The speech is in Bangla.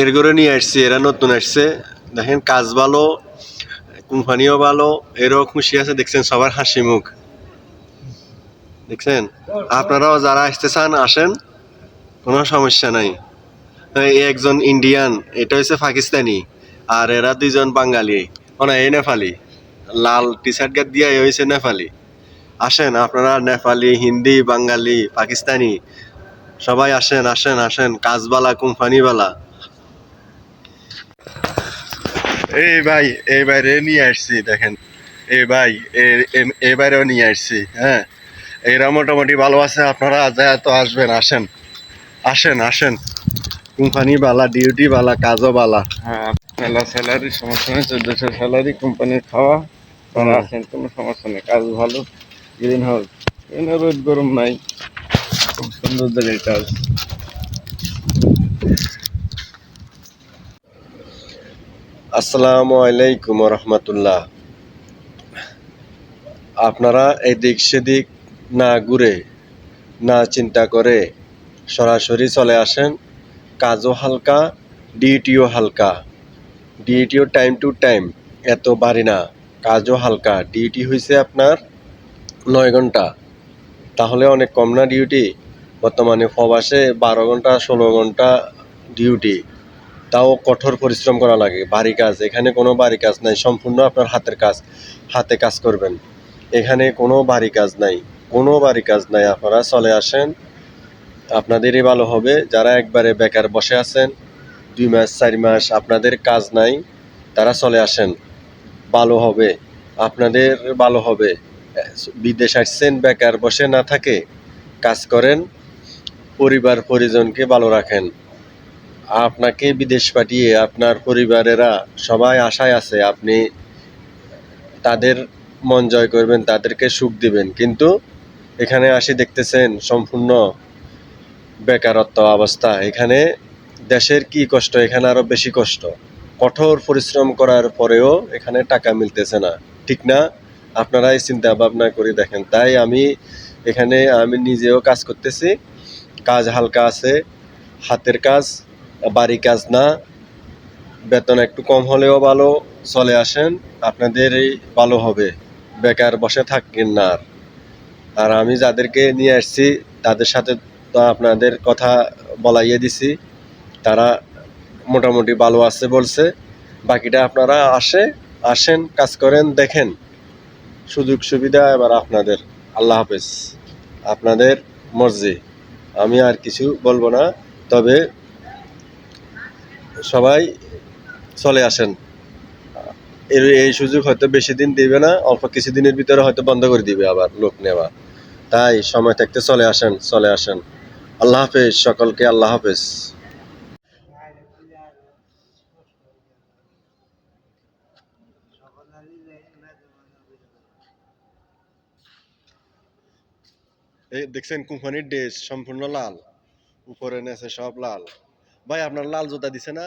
এর করে নিয়ে আসছে, এরা নতুন আসছে। দেখেন কাজ ভালো, কোম্পানিও ভালো, এরও খুশি আছে। দেখছেন সবার হাসি মুখ, দেখছেন। আপনারাও যারা আসতে চান আসেন, কোনো সমস্যা নাই। একজন ইন্ডিয়ান, এটা হচ্ছে পাকিস্তানি, আর এরা দুইজন বাঙালি, এই নেপালি। লাল টি শার্ট গায়ে দিয়ে হয়েছে নেপালি। আসেন আপনারা, নেপালি, হিন্দি, বাঙালি, পাকিস্তানি সবাই আসেন আসেন আসেন, কাজবালা কোম্পানিওয়ালা। এই ভাই, এই বাইরে নিয়ে আসছি দেখেন। এই ভাই, এই বাইরেও নিয়ে আসছি। হ্যাঁ, এরা মোটামুটি ভালো আছে। আপনারা যায় তো আসবেন, আসেন আসেন আসেন। কোম্পানি বালা, ডিউটি বালা, কাজও বালা। হ্যাঁ, মেলা স্যালারি, সমস্যা নেই। 1400 স্যালারি, কোম্পানির খাওয়া, তারা আছেন, কোনো সমস্যা নেই। কাজ ভালো, গ্রিন হাউস, এখানে রোদ গরম নাই, খুব সুন্দর জায়গায় কাজ। আসসালামু আলাইকুম রহমতুল্লাহ। আপনারা এদিক সেদিক না ঘুরে, না চিন্তা করে সরাসরি চলে আসেন। কাজও হালকা, ডিউটিও হালকা। ডিউটিও টাইম টু টাইম, এত বাড়ি না। কাজও হালকা। ডিউটি হয়েছে আপনার 9 ঘন্টা, তাহলে অনেক কম না ডিউটি? বর্তমানে প্রবাসে 12 ঘন্টা 16 ঘন্টা ডিউটি, তাও কঠোর পরিশ্রম করা লাগে। বাড়ি কাজ, এখানে কোনো বাড়ি কাজ নাই, সম্পূর্ণ আপনার হাতের কাজ। হাতে কাজ করবেন, এখানে কোনো বাড়ি কাজ নাই, কোনো বাড়ি কাজ নাই। আপনারা চলে আসেন, আপনাদেরই ভালো হবে। যারা একবারে বেকার বসে আছেন, 2 মাস 4 মাস আপনাদের কাজ নাই, তারা চলে আসেন, ভালো হবে, আপনাদের ভালো হবে। বিদেশ আসছেন, বেকার বসে না থাকে কাজ করেন, পরিবার পরিজনকে ভালো রাখেন। আপনাকে বিদেশ পাঠিয়ে আপনার পরিবারেরা সবাই আশায় আছে আপনি তাদের মন জয় করবেন, তাদেরকে সুখ দিবেন। কিন্তু এখানে আসি দেখতেছেন সম্পূর্ণ বেকারত্ব অবস্থা। এখানে দেশের কি কষ্ট, এখানে আরো বেশি কষ্ট। কঠোর পরিশ্রম করার পরেও এখানে টাকা মিলতেছে না, ঠিক না? আপনারাই চিন্তা ভাবনা করে দেখেন। তাই আমি নিজেও কাজ করতেছি, কাজ হালকা আছে, হাতের কাজ, বাড়ি কাজ না। বেতন একটু কম হলেও ভালো, চলে আসেন, আপনাদেরই ভালো হবে। বেকার বসে থাকেন না আর। আর আমি যাদেরকে নিয়ে আসছি তাদের সাথে তো আপনাদের কথা বলাইয়ে দিছি, তারা মোটামুটি ভালো আছে বলছে। বাকিটা আপনারা আসেন, কাজ করেন, দেখেন। সুযোগ সুবিধা এবার আপনাদের। আল্লাহ হাফেজ, আপনাদের মর্জি। আমি আর কিছু বলবো না, তবে সবাই চলে আসেন। এই সুযোগ হয়তো বেশি দিন দিবে না, অল্প কিছু দিনের ভিতরে হয়তো বন্ধ করে দিবে আবার লোক নেওয়া। তাই সময় থাকতে চলে আসেন, চলে আসেন। আল্লাহ হাফেজ সকলকে, আল্লাহ হাফেজ। এই দেখছেন কোম্পানির ড্রেস সম্পূর্ণ লাল, উপরে নেছে সব লাল। ভাই আপনার লাল জুতা দিছে না?